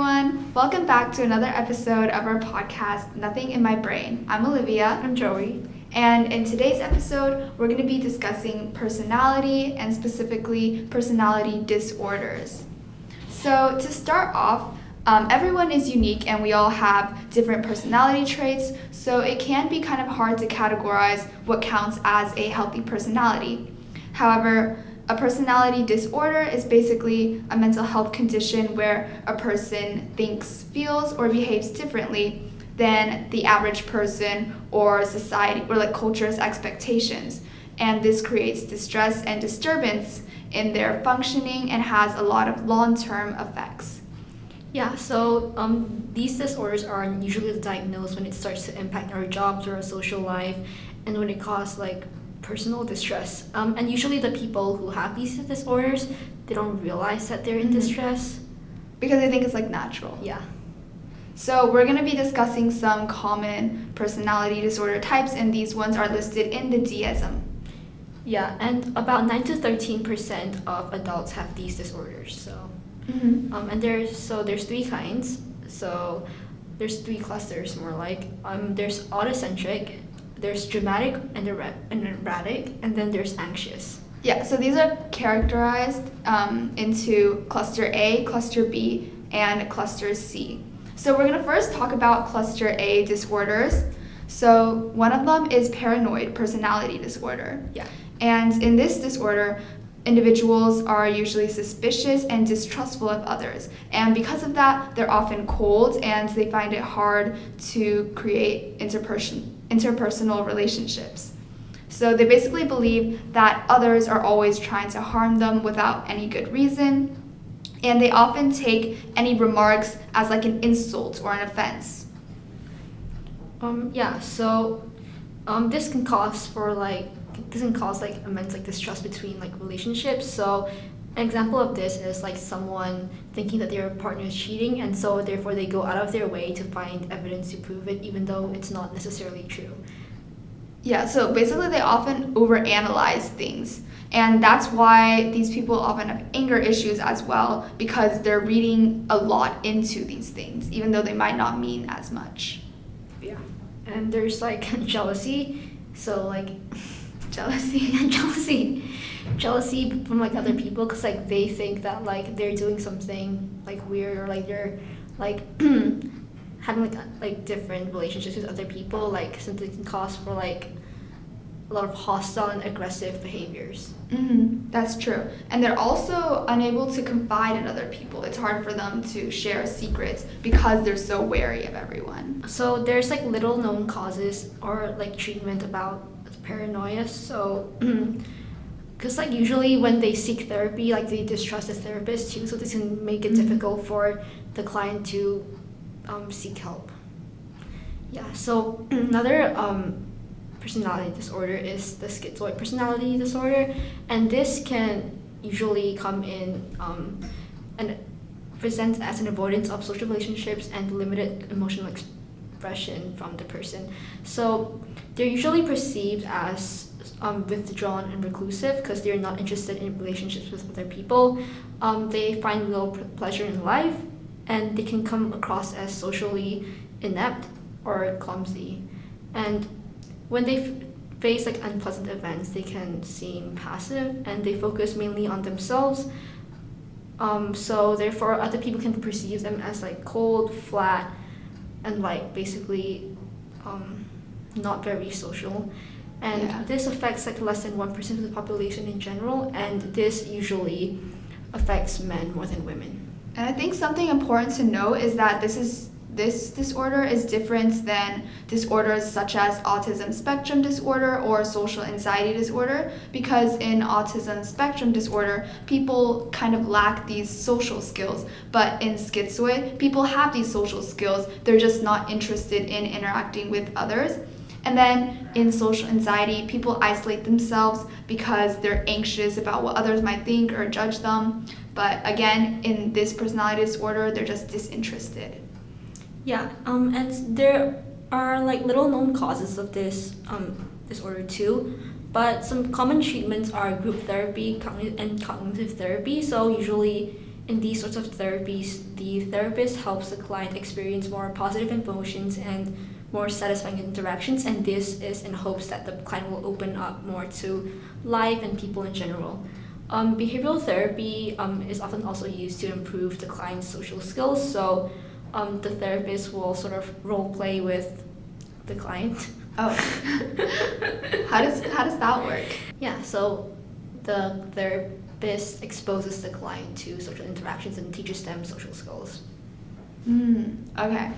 everyone. Welcome back to another episode of our podcast, Nothing in My Brain. I'm Olivia. I'm Joey. And in today's episode, we're going to be discussing personality and specifically personality disorders. So to start off, everyone is unique and we all have different personality traits, so it can be kind of hard to categorize what counts as a healthy personality. However, a personality disorder is basically a mental health condition where a person thinks, feels, or behaves differently than the average person or society or like culture's expectations. And this creates distress and disturbance in their functioning and has a lot of long-term effects. Yeah, so these disorders are usually diagnosed when it starts to impact our jobs or our social life and when it causes personal distress. And usually the people who have these disorders, they don't realize that they're in distress. Because they think it's natural. Yeah. So we're going to be discussing some common personality disorder types, and these ones are listed in the DSM. Yeah, and about 9 to 13% of adults have these disorders. So, and there's three kinds. So there's three clusters more like. There's autocentric, there's dramatic and erratic, and then there's anxious. Yeah, so these are characterized into cluster A, cluster B, and cluster C. So we're going to first talk about cluster A disorders. So one of them is paranoid personality disorder. Yeah. And in this disorder, individuals are usually suspicious and distrustful of others. And because of that, they're often cold and they find it hard to create interpersonal relationships. So they basically believe that others are always trying to harm them without any good reason. And they often take any remarks as an insult or an offense. This can cause immense distrust between relationships. So an example of this is someone thinking that their partner is cheating, and so therefore they go out of their way to find evidence to prove it, even though it's not necessarily true. Yeah, so basically they often overanalyze things. And that's why these people often have anger issues as well, because they're reading a lot into these things, even though they might not mean as much. Yeah. And there's jealousy. So Jealousy. Jealousy from other people, because they think that they're doing something weird, or they're having different relationships with other people, simply can cause for a lot of hostile and aggressive behaviors. That's true. And they're also unable to confide in other people. It's hard for them to share secrets because they're so wary of everyone. So there's little known causes or treatment about paranoia. So because usually when they seek therapy, they distrust the therapist too, so this can make it difficult for the client to seek help. Yeah. So another personality disorder is the schizoid personality disorder, and this can usually come in and present as an avoidance of social relationships and limited emotional expression from the person. So they're usually perceived as withdrawn and reclusive because they're not interested in relationships with other people. They find little pleasure in life, and they can come across as socially inept or clumsy. And when they face unpleasant events, they can seem passive and they focus mainly on themselves. So therefore, other people can perceive them as cold, flat, and basically not very social. And this affects less than 1% of the population in general, and this usually affects men more than women. And I think something important to note is that this disorder is different than disorders such as autism spectrum disorder or social anxiety disorder, because in autism spectrum disorder, people kind of lack these social skills. But in schizoid, people have these social skills. They're just not interested in interacting with others. And then in social anxiety, people isolate themselves because they're anxious about what others might think or judge them. But again, in this personality disorder, they're just disinterested. Yeah, and there are little known causes of this disorder too, but some common treatments are group therapy and cognitive therapy. So usually in these sorts of therapies, the therapist helps the client experience more positive emotions and more satisfying interactions, and this is in hopes that the client will open up more to life and people in general. Behavioral therapy is often also used to improve the client's social skills, so the therapist will sort of role play with the client. Oh. How does that work? Yeah, so the therapist exposes the client to social interactions and teaches them social skills. Okay.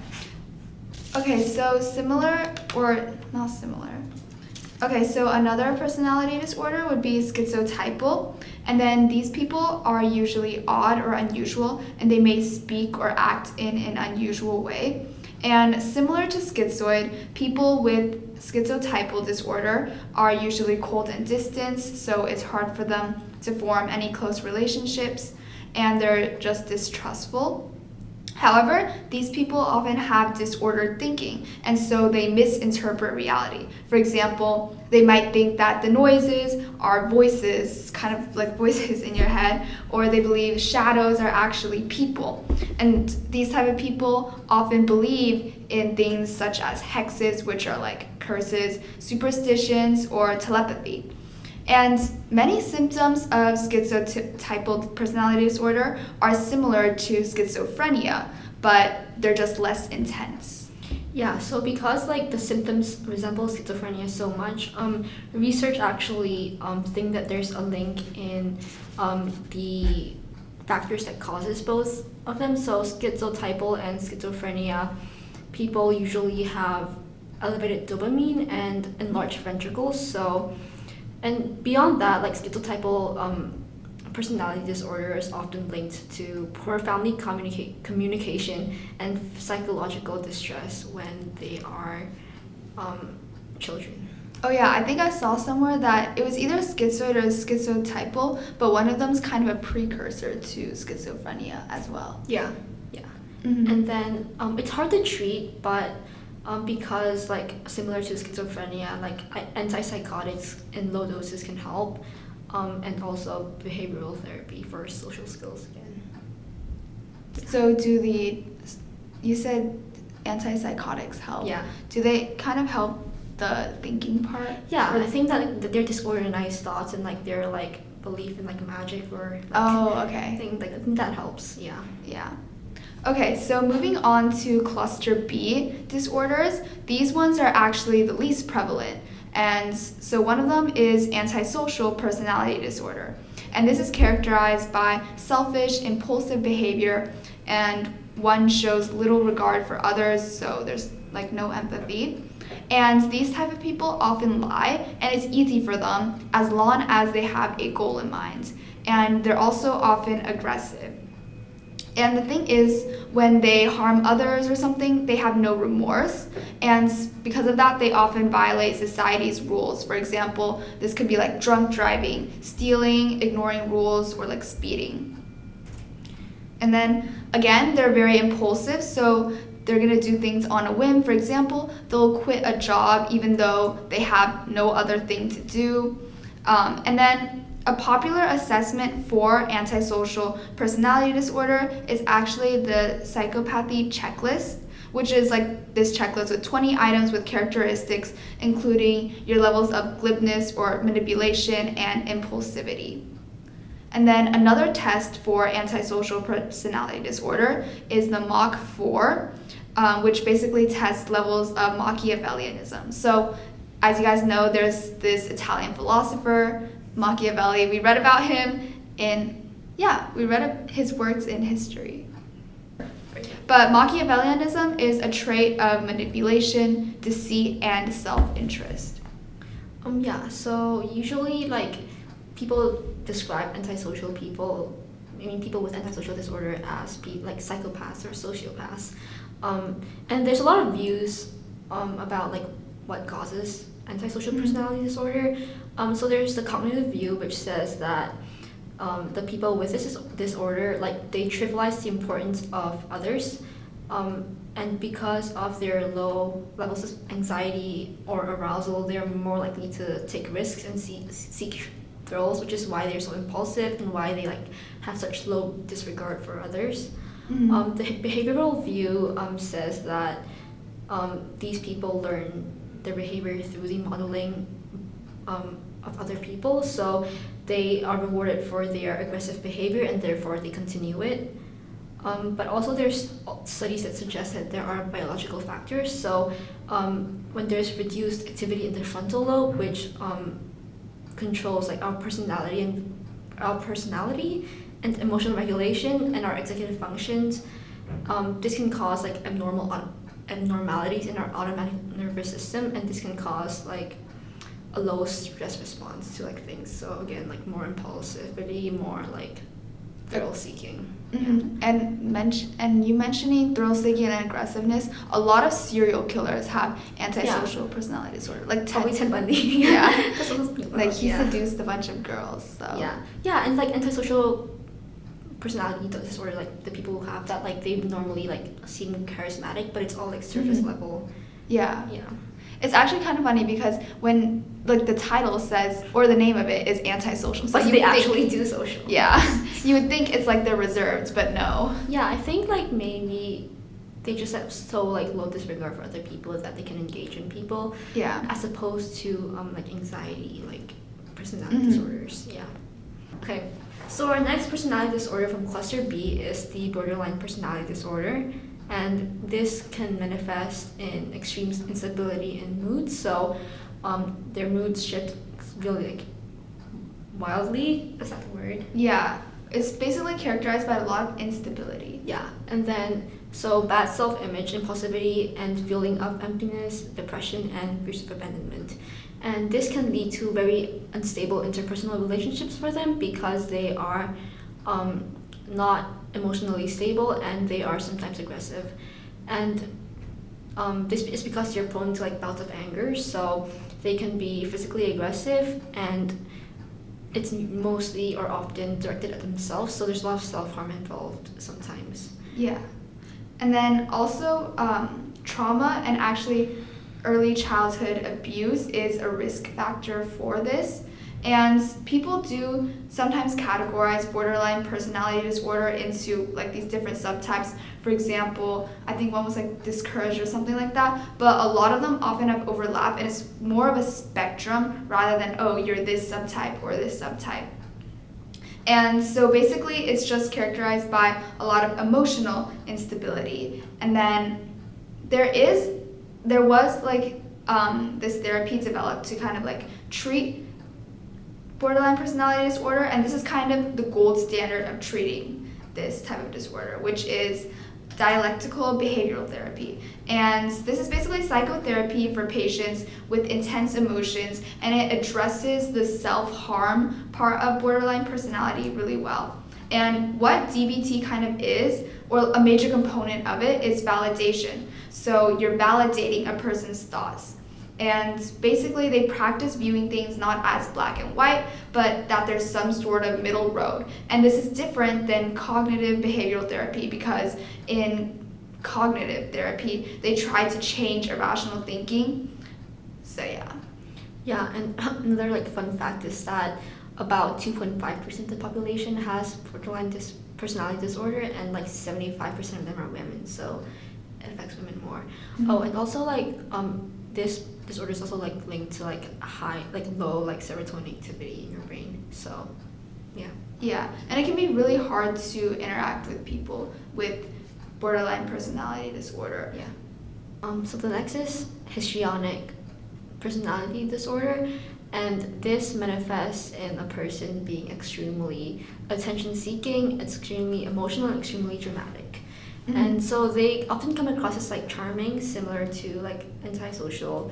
Okay, so similar or not similar. Okay, so another personality disorder would be schizotypal, and then these people are usually odd or unusual, and they may speak or act in an unusual way. And similar to schizoid, people with schizotypal disorder are usually cold and distant, so it's hard for them to form any close relationships, and they're just distrustful. However, these people often have disordered thinking, and so they misinterpret reality. For example, they might think that the noises are voices, kind of like voices in your head, or they believe shadows are actually people. And these type of people often believe in things such as hexes, which are like curses, superstitions, or telepathy. And many symptoms of schizotypal personality disorder are similar to schizophrenia, but they're just less intense. Yeah, so because like the symptoms resemble schizophrenia so much, research actually think that there's a link in the factors that causes both of them. So schizotypal and schizophrenia, people usually have elevated dopamine and enlarged ventricles. So, and beyond that, like schizotypal personality disorder is often linked to poor family communication and psychological distress when they are children. Oh yeah, I think I saw somewhere that it was either schizoid or schizotypal, but one of them's kind of a precursor to schizophrenia as well. Yeah. Mhm. And then it's hard to treat, but because like similar to schizophrenia, like antipsychotics in low doses can help, and also behavioral therapy for social skills again. So you said antipsychotics help. Yeah. Do they kind of help the thinking part? Yeah, Or- I think that like, their disorganized thoughts and like their like belief in like magic or like, Oh, I okay. think that helps. Yeah. Yeah. Okay, so moving on to cluster B disorders, these ones are actually the least prevalent. And so one of them is antisocial personality disorder. And this is characterized by selfish, impulsive behavior, and one shows little regard for others, so there's like no empathy. And these type of people often lie, and it's easy for them as long as they have a goal in mind. And they're also often aggressive. And the thing is, when they harm others or something, they have no remorse. And because of that, they often violate society's rules. For example, this could be like drunk driving, stealing, ignoring rules, or like speeding. And then again, they're very impulsive, so they're gonna do things on a whim. For example, they'll quit a job even though they have no other thing to do. And then a popular assessment for antisocial personality disorder is actually the psychopathy checklist, which is like this checklist with 20 items with characteristics including your levels of glibness or manipulation and impulsivity. And then another test for antisocial personality disorder is the Mach-4, which basically tests levels of Machiavellianism. So as you guys know, there's this Italian philosopher, Machiavelli. We read about him we read his works in history. But Machiavellianism is a trait of manipulation, deceit, and self-interest. So usually like people describe antisocial people, people with antisocial disorder as like psychopaths or sociopaths. And there's a lot of views about like what causes antisocial personality disorder. So there's the cognitive view, which says that the people with this disorder, like they trivialize the importance of others, and because of their low levels of anxiety or arousal, they're more likely to take risks and seek thrills, which is why they're so impulsive and why they like have such low disregard for others. Mhm. The behavioral view says that these people learn their behavior through the modeling of other people, so they are rewarded for their aggressive behavior and therefore they continue it. But also there's studies that suggest that there are biological factors. So when there's reduced activity in the frontal lobe, which controls like our personality and emotional regulation and our executive functions, this can cause like abnormalities in our automatic nervous system, and this can cause like a low stress response to like things. So again, like more impulsivity, more like thrill seeking. Mhm. And you mentioning thrill seeking and aggressiveness, a lot of serial killers have antisocial personality disorder. Like Probably Ted Bundy. Yeah. That's what I was thinking about. Like he Yeah. seduced a bunch of girls. So Yeah, and like antisocial personality disorder, like the people who have that, like they normally like seem charismatic, but it's all like surface Mhm. level. Yeah. Yeah. It's actually kind of funny because when like the title says, or the name of it is antisocial, so But you they would think- actually do social. Yeah, you would think it's like they're reserved, but no. Yeah, I think like maybe they just have so like low disregard for other people that they can engage in people, Yeah. as opposed to like anxiety, like personality Mhm. disorders. Yeah. Okay. So our next personality disorder from cluster B is the borderline personality disorder, and this can manifest in extreme instability in mood. So their moods shift really like wildly. Is that the word? Yeah. It's basically characterized by a lot of instability. Yeah, and then so bad self-image, impulsivity, and feeling of emptiness, depression, and fears of abandonment. And this can lead to very unstable interpersonal relationships for them because they are not emotionally stable and they are sometimes aggressive. And this is because they're prone to like bouts of anger, so they can be physically aggressive, and it's mostly or often directed at themselves, so there's a lot of self-harm involved sometimes. Yeah. And then also trauma and actually early childhood abuse is a risk factor for this. And people do sometimes categorize borderline personality disorder into like these different subtypes. For example, I think one was like discouraged or something like that. But a lot of them often have overlap, and it's more of a spectrum rather than, oh, you're this subtype or this subtype. And so basically it's just characterized by a lot of emotional instability. And then there was like this therapy developed to kind of like treat borderline personality disorder, and this is kind of the gold standard of treating this type of disorder, which is dialectical behavioral therapy. And this is basically psychotherapy for patients with intense emotions, and it addresses the self-harm part of borderline personality really well. And what DBT kind of is, or a major component of it, is validation. So you're validating a person's thoughts. And basically they practice viewing things not as black and white, but that there's some sort of middle road. And this is different than cognitive behavioral therapy, because in cognitive therapy they try to change irrational thinking. So yeah. Yeah, and another like fun fact is that about 2.5% of the population has borderline personality disorder, and like 75% of them are women, so it affects women more. Mhm. Oh, and also like this disorder is also like linked to like low like serotonin activity in your brain. So yeah. Yeah, and it can be really hard to interact with people with borderline personality disorder. Yeah. So the next is histrionic personality disorder, and this manifests in a person being extremely attention-seeking, extremely emotional, and extremely dramatic. Mhm. And so they often come across as like charming, similar to like antisocial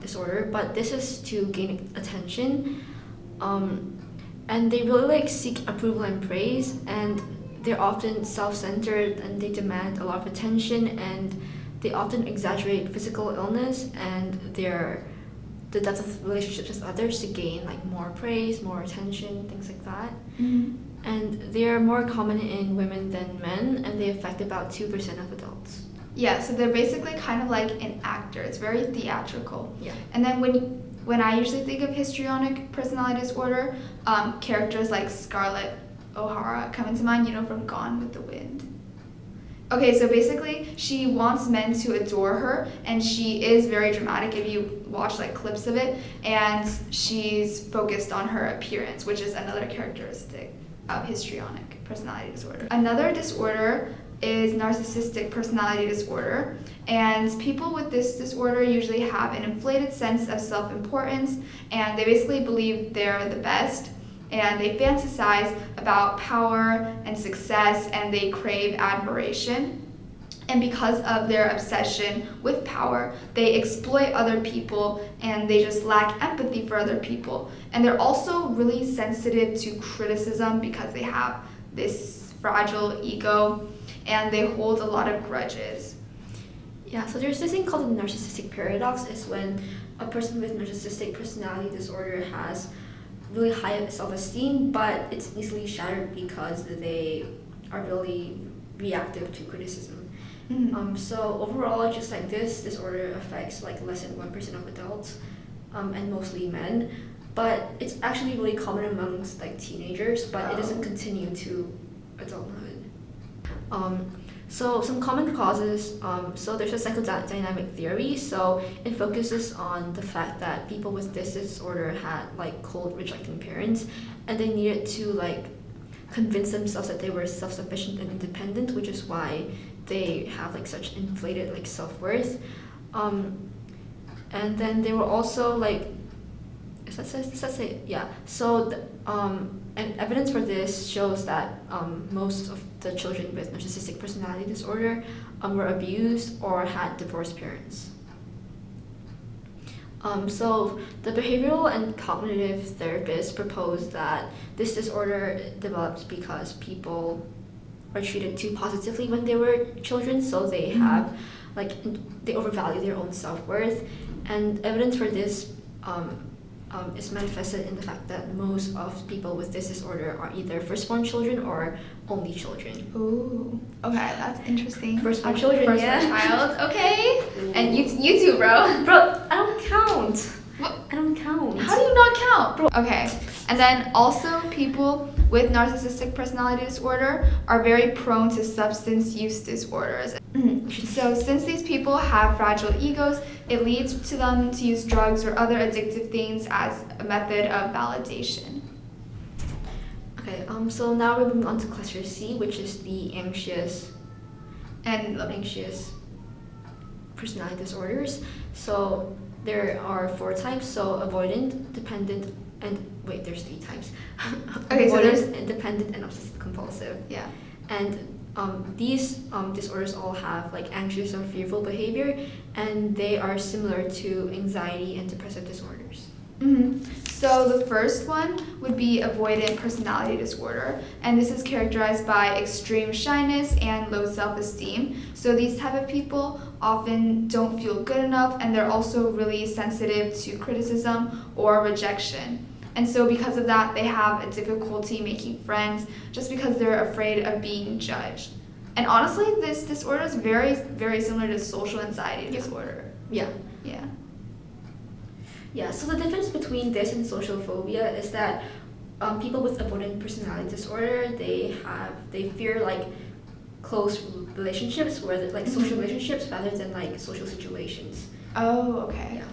disorder, but this is to gain attention. And they really like seek approval and praise, and they're often self-centered, and they demand a lot of attention, and they often exaggerate physical illness and the depth of relationships with others to gain like more praise, more attention, things like that. Mhm. And they are more common in women than men, and they affect about 2% of adults. Yeah, so they're basically kind of like an actor. It's very theatrical. Yeah. And then when when I usually think of histrionic personality disorder, characters like Scarlett O'Hara come into mind, from Gone with the Wind. Okay, so basically, she wants men to adore her, and she is very dramatic if you watch like clips of it, and she's focused on her appearance, which is another characteristic of histrionic personality disorder. Another disorder is narcissistic personality disorder, and people with this disorder usually have an inflated sense of self-importance, and they basically believe they're the best, and they fantasize about power and success, and they crave admiration. And because of their obsession with power, they exploit other people, and they just lack empathy for other people. And they're also really sensitive to criticism because they have this fragile ego, and they hold a lot of grudges. Yeah, so there's this thing called the narcissistic paradox, is when a person with narcissistic personality disorder has really high self-esteem, but it's easily shattered because they are really reactive to criticism. So overall, just like this disorder affects like less than 1% of adults, and mostly men, but it's actually really common amongst like teenagers, but it doesn't continue to adulthood. So some common causes, so there's a psychodynamic theory, so it focuses on the fact that people with this disorder had like cold rejecting parents, and they needed to like convince themselves that they were self-sufficient and independent, which is why they have like such inflated like self-worth. And then they were also like, so and evidence for this shows that most of the children with narcissistic personality disorder were abused or had divorced parents. So the behavioral and cognitive therapists propose that this disorder develops because people are treated too positively when they were children, so they have they overvalue their own self-worth, and evidence for this is manifested in the fact that most of people with this disorder are either firstborn children or only children. Ooh, okay, that's interesting. Firstborn children, firstborn child, okay. And you too, bro. Bro, I don't count. What? I don't count. How do you not count? Bro. Okay, and then also people with narcissistic personality disorder are very prone to substance use disorders. So since these people have fragile egos, it leads to them to use drugs or other addictive things as a method of validation. Okay, so now we're moving on to cluster C, which is the anxious personality disorders. So there are 4 types, so avoidant, dependent, and wait, there's 3 types. Okay, so there's independent and obsessive compulsive. Yeah. And these disorders all have like anxious or fearful behavior, and they are similar to anxiety and depressive disorders. So the first one would be avoidant personality disorder, and this is characterized by extreme shyness and low self-esteem. So these type of people often don't feel good enough, and they're also really sensitive to criticism or rejection. And so because of that, they have a difficulty making friends just because they're afraid of being judged. And honestly, this disorder is very, very similar to social anxiety disorder. Yeah. Yeah. Yeah, so the difference between this and social phobia is that people with avoidant personality disorder, they fear like close relationships, where like social relationships rather than like social situations. Oh, okay. Yeah.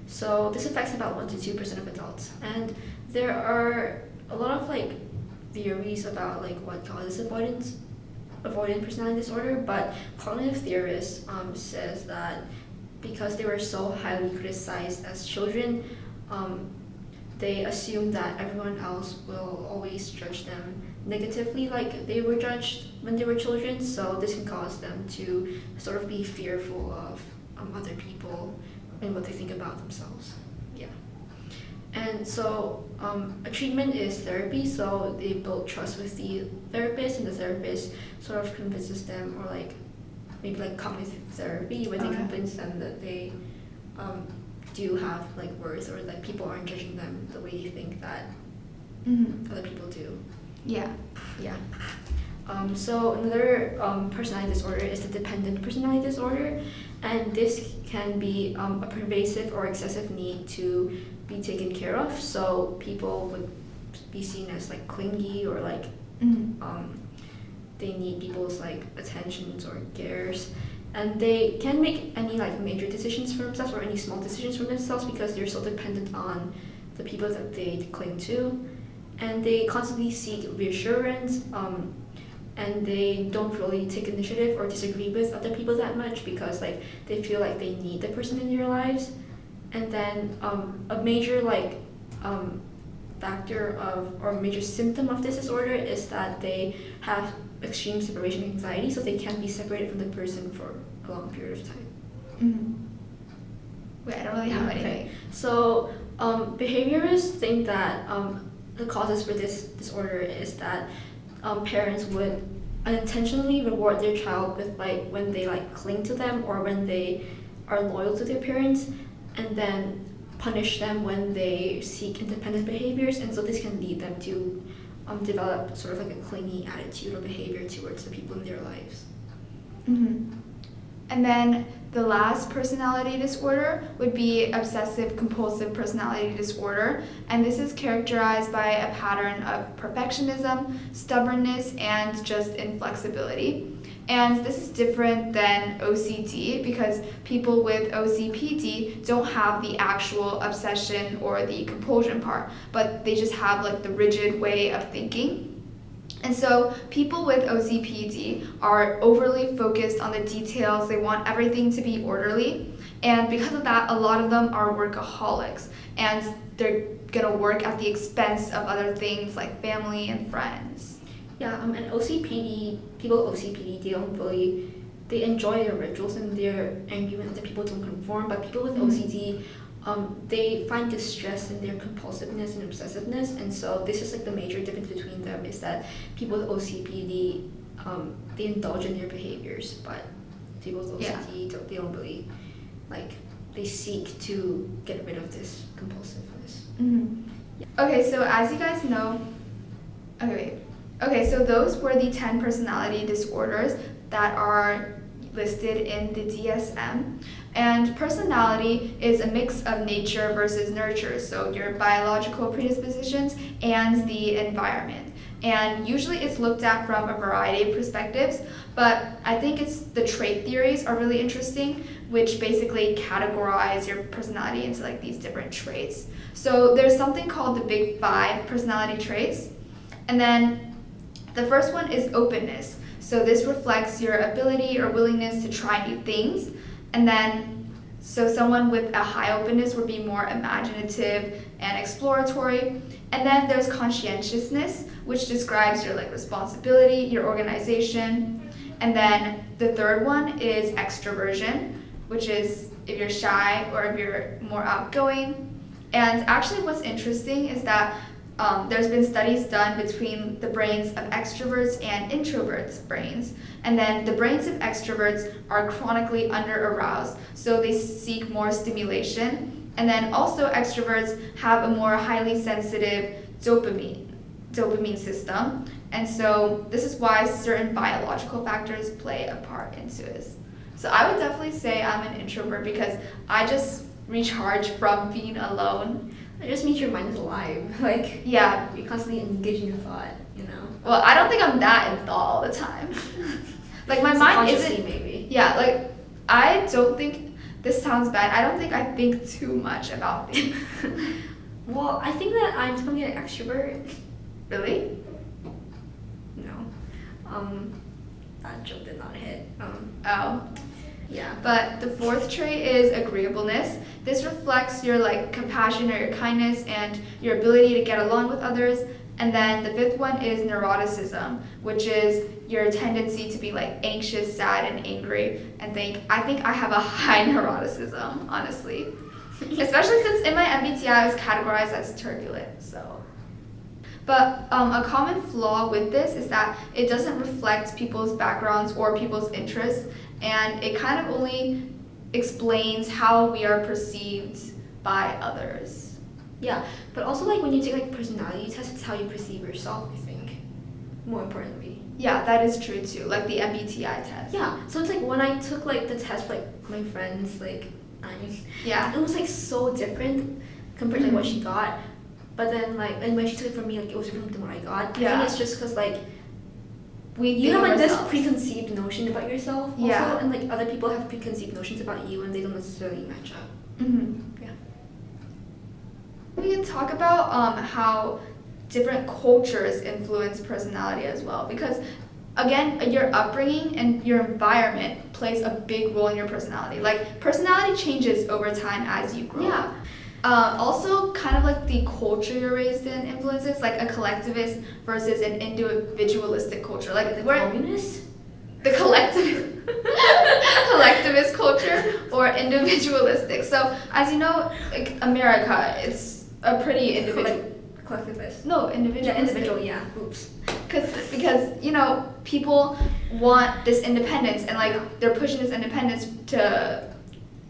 So this affects about 1 to 2% of adults, and there are a lot of like theories about like what causes avoidant personality disorder, but cognitive theorists says that because they were so highly criticized as children, they assume that everyone else will always judge them negatively like they were judged when they were children, so this can cause them to sort of be fearful of other people and what they think about themselves. Yeah. And so a treatment is therapy, so they build trust with the therapist, and the therapist sort of convinces them, or like maybe like cognitive therapy, where they convince them that they do have like worth, or that people aren't judging them the way they think that other people do. Yeah. Yeah. So another personality disorder is the dependent personality disorder, and this can be a pervasive or excessive need to be taken care of. So people would be seen as like clingy or like they need people's like attentions or cares, and they can make any like major decisions for themselves or any small decisions for themselves because they're so dependent on the people that they cling to, and they constantly seek reassurance, and they don't really take initiative or disagree with other people that much because like they feel like they need the person in their lives. And then a major like factor of or major symptom of this disorder is that they have extreme separation anxiety, so they can't be separated from the person for a long period of time. Wait, I don't really have anything. So behaviorists think that the causes for this disorder is that parents would unintentionally reward their child with like when they like cling to them or when they are loyal to their parents, and then punish them when they seek independent behaviors, and so this can lead them to develop sort of like a clingy attitude or behavior towards the people in their lives. And then the last personality disorder would be obsessive compulsive personality disorder, and this is characterized by a pattern of perfectionism, stubbornness, and just inflexibility. And this is different than OCD because people with OCPD don't have the actual obsession or the compulsion part, but they just have like the rigid way of thinking. And so people with OCPD are overly focused on the details. They want everything to be orderly. And because of that, a lot of them are workaholics, and they're gonna work at the expense of other things like family and friends. Yeah, and OCPD, people with OCPD, they enjoy their rituals and they're angry when other people don't conform, but people with OCD, they find distress in their compulsiveness and obsessiveness, and so this is like the major difference between them is that people with OCPD, they indulge in their behaviors, but people with OCD, they don't really, like, they seek to get rid of this compulsiveness. Okay, so as you guys know, so those were the 10 personality disorders that are listed in the DSM. And personality is a mix of nature versus nurture, so your biological predispositions and the environment. And usually it's looked at from a variety of perspectives, but I think it's the trait theories are really interesting, which basically categorize your personality into like these different traits. So there's something called the Big Five personality traits, and then the first one is openness. So this reflects your ability or willingness to try new things. And then, so someone with a high openness would be more imaginative and exploratory. And then there's conscientiousness, which describes your like responsibility, your organization. And then the third one is extroversion, which is if you're shy or if you're more outgoing. And actually what's interesting is that there's been studies done between the brains of extroverts and introverts' brains. And then the brains of extroverts are chronically under-aroused, so they seek more stimulation. And then also extroverts have a more highly sensitive dopamine system. And so this is why certain biological factors play a part into this. So I would definitely say I'm an introvert because I just recharge from being alone. It just means your mind is alive. Like, yeah, you're constantly engaged in your thought, you know? Well, I don't think I'm that in thought all the time. Like, my mind isn't... maybe. Yeah, like, I don't think... This sounds bad. I don't think I think too much about things. Well, I think that I'm becoming an extrovert. Really? No. That joke did not hit. Oh. Yeah. But the fourth trait is agreeableness. This reflects your like compassion or your kindness and your ability to get along with others. And then the fifth one is neuroticism, which is your tendency to be like anxious, sad, and angry. And I think I have a high neuroticism, honestly. Especially since in my MBTI I was categorized as turbulent, so. But a common flaw with this is that it doesn't reflect people's backgrounds or people's interests, and it kind of only explains how we are perceived by others. Yeah, but also like when you take like personality tests, it's how you perceive yourself, I think. more importantly. Yeah, that is true too. Like the MBTI test. Yeah, so it's like when I took like the test for like my friends, like Yeah. it was like so different compared to what she got. But then like, and when she took it from me, like it was different than what I got. I Yeah. think it's just because like You have think like this ourselves. preconceived notion about yourself also, Yeah. and like other people have preconceived notions about you and they don't necessarily match up. Yeah. We can talk about how different cultures influence personality as well, because again, your upbringing and your environment plays a big role in your personality. Like personality changes over time as you grow. Yeah. Also, kind of like the culture you're raised in influences, like a collectivist versus an individualistic culture. Like The where communist? the collectivist culture or individualistic. So as you know, like America, it's a pretty individual. Collectivist. No, individual. Yeah, individual, yeah. Oops. Because you know people want this independence and like they're pushing this independence to,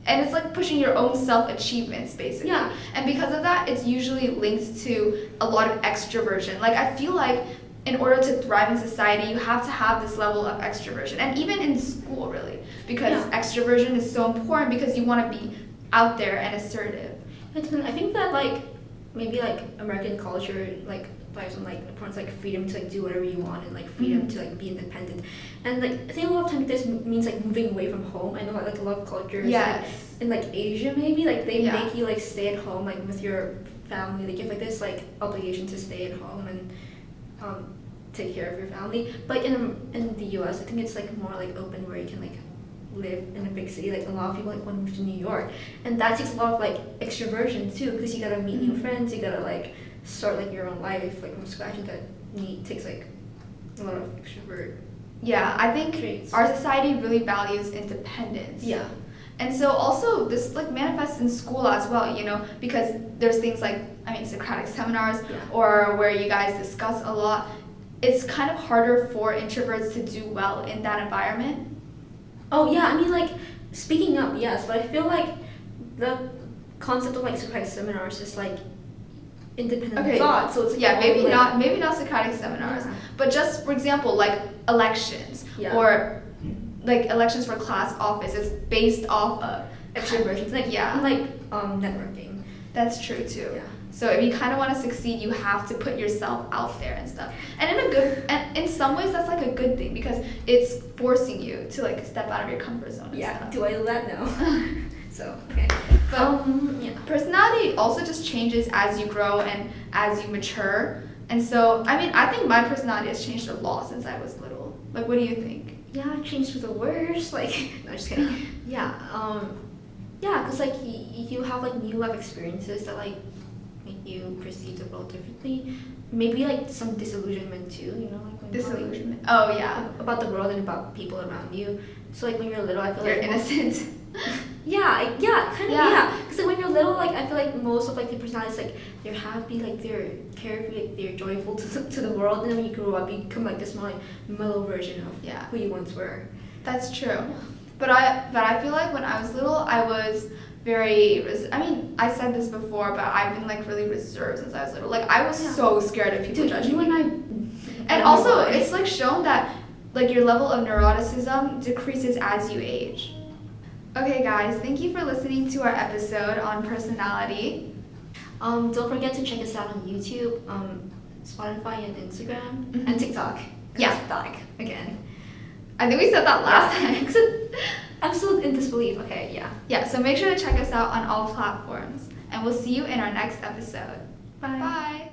and it's like pushing your own self achievements basically. Yeah. And because of that, it's usually linked to a lot of extroversion. Like I feel like in order to thrive in society, you have to have this level of extroversion, and even in school really, because extroversion is so important because you want to be out there and assertive. I think that like maybe like American culture like thrives on like importance like freedom to like do whatever you want and like freedom to like be independent, and like I think a lot of times this means like moving away from home. I know like a lot of cultures Yes. like, in like Asia maybe like they Yeah. make you like stay at home like with your family. Like you have like this like obligation to stay at home and take care of your family. But in the US I think it's like more like open where you can like live in a big city. Like a lot of people like want to move to New York, and that takes a lot of like extroversion too, because you gotta meet new friends, you gotta like start like your own life like from scratch, and that takes like a lot of extrovert Yeah, I think traits. our society really values independence. Yeah. And so also this like manifests in school as well, you know, because there's things like Socratic seminars or where you guys discuss a lot. It's kind of harder for introverts to do well in that environment. Oh yeah, I mean like speaking up, yes, but I feel like the concept of like Socratic seminars is like independent thought. So it's like yeah, maybe like, not Socratic seminars, Yeah. but just for example, like elections or like elections for class office. It's based off of extroversion, like yeah, like networking. That's true too. Yeah. So if you kind of want to succeed, you have to put yourself out there and stuff. And in some ways, that's like a good thing because it's forcing you to like step out of your comfort zone. And stuff. Do I do that now? So okay. But personality also just changes as you grow and as you mature. And so I think my personality has changed a lot since I was little. Like, what do you think? Yeah, it changed for the worse. Like, no, just kidding. Yeah, because like you have like new life experiences that like make you perceive the world differently. Maybe like some disillusionment too. You know, like when Disillusionment. Oh yeah. About the world and about people around you. So like when you're little, I feel You're like innocent. Yeah, kind of, yeah. Because like when you're little, like I feel like most of like the personalities, like they're happy, like they're carefree, like they're joyful to the world, and then when you grow up, you become like this more like mellow version of who you once were. That's true. But I feel like when I was little, I was very. I said this before, but I've been like really reserved since I was little. Like I was so scared of people judging me. And also, it's like shown that like your level of neuroticism decreases as you age. Okay guys, thank you for listening to our episode on personality. Don't forget to check us out on YouTube, Spotify and Instagram, and TikTok. Yeah. TikTok again. I think we said that last time. I'm still in disbelief. Okay, yeah. Yeah, so make sure to check us out on all platforms. And we'll see you in our next episode. Bye. Bye.